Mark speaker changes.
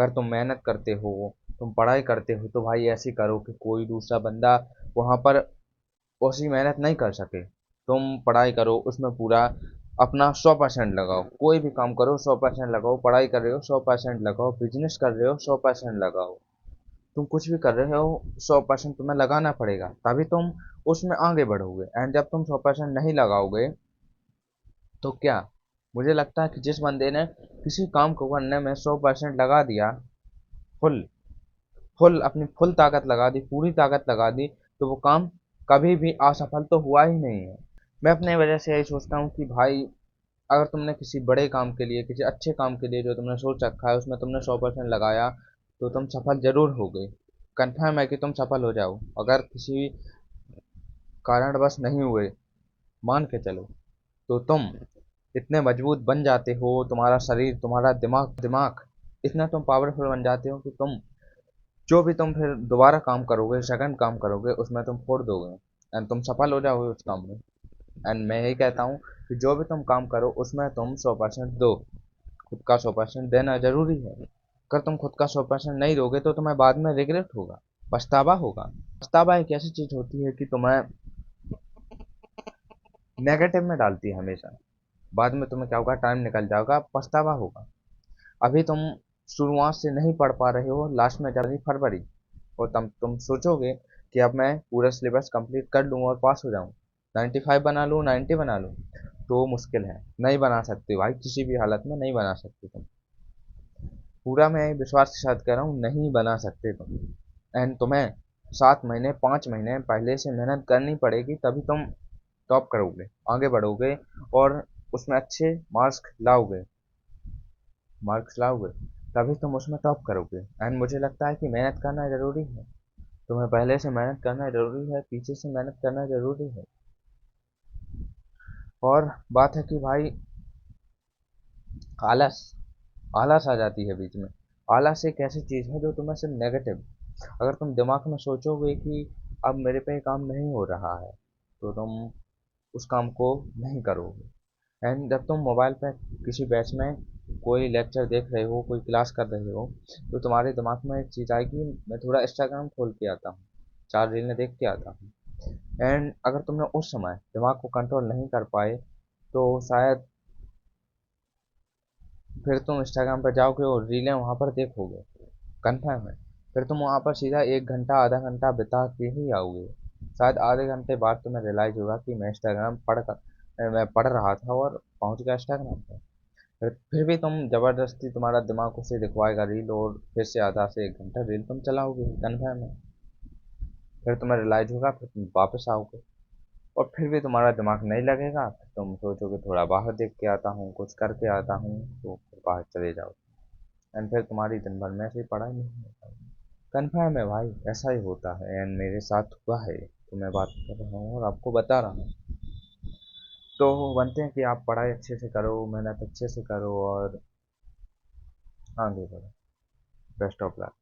Speaker 1: अगर तुम मेहनत करते हो, तुम पढ़ाई करते हो, तो भाई ऐसी करो कि कोई दूसरा बंदा वहाँ पर उसी मेहनत नहीं कर सके। तुम पढ़ाई करो, उसमें पूरा अपना 100% लगाओ। कोई भी काम करो 100% लगाओ। पढ़ाई कर रहे हो 100% लगाओ। बिजनेस कर रहे हो 100% लगाओ। तुम कुछ भी कर रहे हो 100% तुम्हें लगाना पड़ेगा, तभी तुम उसमें आगे बढ़ोगे। एंड जब तुम 100% नहीं लगाओगे तो क्या? मुझे लगता है कि जिस बंदे ने किसी काम को करने में 100% लगा दिया, फुल फुल अपनी फुल ताकत लगा दी, पूरी ताकत लगा दी, तो वो काम कभी भी असफल तो हुआ ही नहीं है। मैं अपने वजह से यही सोचता हूँ कि भाई, अगर तुमने किसी बड़े काम के लिए, किसी अच्छे काम के लिए जो तुमने सोच रखा है उसमें तुमने 100% लगाया, तो तुम सफल जरूर होगे। कन्फर्म है कि तुम सफल हो जाओ। अगर किसी कारणवश नहीं हुए, मान के चलो, तो तुम इतने मजबूत बन जाते हो, तुम्हारा शरीर, तुम्हारा दिमाग दिमाग इतना तुम पावरफुल बन जाते हो कि तुम जो भी तुम फिर दोबारा काम करोगे, सेकंड काम करोगे, उसमें तुम फोड़ दोगे एंड तुम सफल हो जाओगे उस काम में। एंड मैं यही कहता हूँ कि जो भी तुम काम करो उसमें तुम 100% दो। खुद का 100% देना जरूरी है। अगर तुम खुद का 100% नहीं दोगे तो तुम्हें बाद में रिग्रेट होगा, पछतावा होगा। पछतावा एक ऐसी चीज होती है कि तुम्हें नेगेटिव में डालती है हमेशा। बाद में तुम्हें क्या होगा, टाइम निकल जाएगा, पछतावा होगा। अभी तुम शुरुआत से नहीं पढ़ पा रहे हो, लास्ट में जनवरी फरवरी, और तुम सोचोगे कि अब मैं पूरा सिलेबस कंप्लीट कर लूँ और पास हो जाऊँ, 95 बना लूँ, 90 बना लूँ, तो मुश्किल है। नहीं बना सकते भाई, किसी भी हालत में नहीं बना सकते तुम। पूरा मैं विश्वास के साथ कह रहा हूँ, नहीं बना सकते तुम। एंड तुम्हें 7 महीने 5 महीने पहले से मेहनत करनी पड़ेगी, तभी तुम टॉप करोगे, आगे बढ़ोगे और उसमें अच्छे मार्क्स लाओगे, तभी तुम उसमें टॉप करोगे। एंड मुझे लगता है कि मेहनत करना जरूरी है। तुम्हें पहले से मेहनत करना जरूरी है, पीछे से मेहनत करना जरूरी है। और बात है कि भाई, आलस आलस आ जाती है बीच में। आलस एक ऐसी चीज है जो तुम्हें सिर्फ नेगेटिव, अगर तुम दिमाग में सोचोगे कि अब मेरे पे काम नहीं हो रहा है, तो तुम उस काम को नहीं करोगे। एंड जब तुम मोबाइल पे किसी बैच में कोई लेक्चर देख रहे हो, कोई क्लास कर रहे हो, तो तुम्हारे दिमाग में एक चीज आएगी, मैं थोड़ा इंस्टाग्राम खोल के आता हूँ, 4 रीलें देख के आता हूँ। एंड अगर तुमने उस समय दिमाग को कंट्रोल नहीं कर पाए, तो शायद फिर तुम इंस्टाग्राम पर जाओगे और रीलें वहां पर देखोगे, कंफर्म है। फिर तुम वहां पर सीधा 1 घंटा आधा घंटा बिता के ही आओगे। शायद आधे घंटे बाद तुम्हें रियलाइज होगा कि मैं पढ़ रहा था और पहुंच गया इंस्टाग्राम पर। फिर भी तुम जबरदस्ती, तुम्हारा दिमाग उसे दिखवाएगा रील, और फिर से आधा से 1 घंटा रील तुम चलाओगे, कन्फर्म है। फिर तुम्हें रियलाइज होगा, फिर तुम वापस आओगे, और फिर भी तुम्हारा दिमाग नहीं लगेगा। फिर तुम सोचोगे थोड़ा बाहर देख के आता हूँ, कुछ करके आता हूँ, तो फिर बाहर चले जाओ। एंड फिर तुम्हारी दिन भर में ऐसे ही पढ़ाई नहीं हो पाएगी। कन्फर्म है भाई, ऐसा ही होता है एंड मेरे साथ हुआ है, तो मैं बात कर रहा हूँ और आपको बता रहा हूँ। तो बनते हैं कि आप पढ़ाई अच्छे से करो, मेहनत अच्छे से करो और आगे बढ़ो। Best of luck.